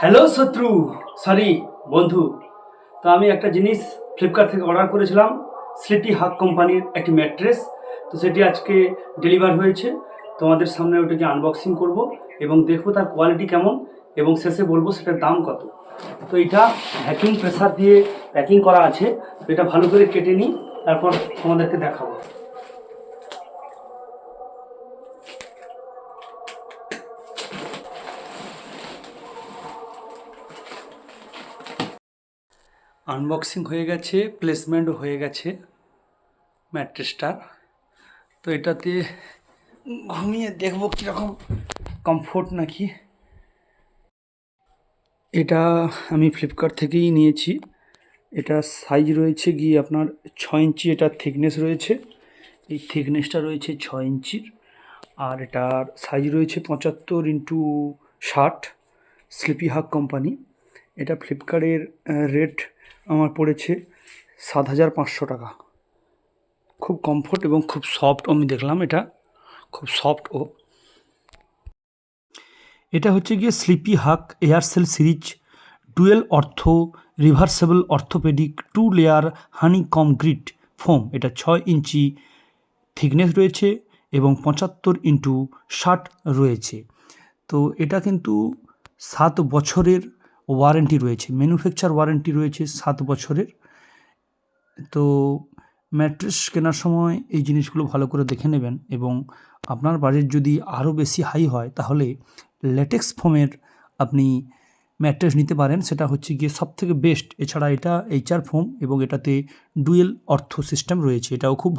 Hello শত্রু, sorry বন্ধু। তো আমি একটা জিনিস ফ্লিপকার্ট থেকে অর্ডার করেছিলাম, স্লিপি হাগ কোম্পানির একটি ম্যাট্রেস। তো সেটি আজকে ডেলিভার হয়েছে। তোমাদের সামনে ওটাকে আনবক্সিং করব এবং দেখবো তার কোয়ালিটি কেমন, এবং শেষে বলবো সেটার দাম কত। তো এটা ভ্যাকিউম প্রেসার দিয়ে প্যাকিং করা আছে। তো এটা ভালো করে কেটে নিই, তারপর তোমাদেরকে দেখাবো। আনবক্সিং হয়ে গেছে, প্লেসমেন্টও হয়ে গেছে ম্যাট্রেসটার। তো এটাতে ঘুমিয়ে দেখবো কীরকম কমফোর্ট নাকি। এটা আমি ফ্লিপকার্ট থেকেই নিয়েছি। এটা সাইজ রয়েছে গিয়ে আপনার 6 ইঞ্চি, এটার থিকনেস রয়েছে। এই থিকনেসটা রয়েছে 6 ইঞ্চির। আর এটার সাইজ রয়েছে 75x60। স্লিপি হাগ কোম্পানি। এটা ফ্লিপকার্টের রেট আমার পড়েছে 7,500 টাকা। খুব কমফোর্ট এবং খুব সফট, আমি দেখলাম এটা খুব সফট। এটা হচ্ছে গিয়ে sleepy hug aircell series dual reversible orthopaedic 2 layer honey comb grid foam. এটা 6 ইঞ্চি থিকনেস রয়েছে এবং 75x60 রয়েছে। তো এটা কিন্তু 7 বছরের ওয়ারেন্টি রয়েছে, ম্যানুফ্যাকচার ওয়ারেন্টি রয়েছে 7 বছরের। তো ম্যাট্রেস কেনার সময় এই জিনিসগুলো ভালো করে দেখে নেবেন, এবং আপনার বাজেট যদি আরও বেশি হাই হয় তাহলে ল্যাটেক্স ফোমের আপনি ম্যাট্রেস নিতে পারেন, সেটা হচ্ছে গিয়ে সবথেকে বেস্ট। এছাড়া এটা HR ফোম এবং এটাতে ডুয়েল সিস্টেম রয়েছে, এটাও খুব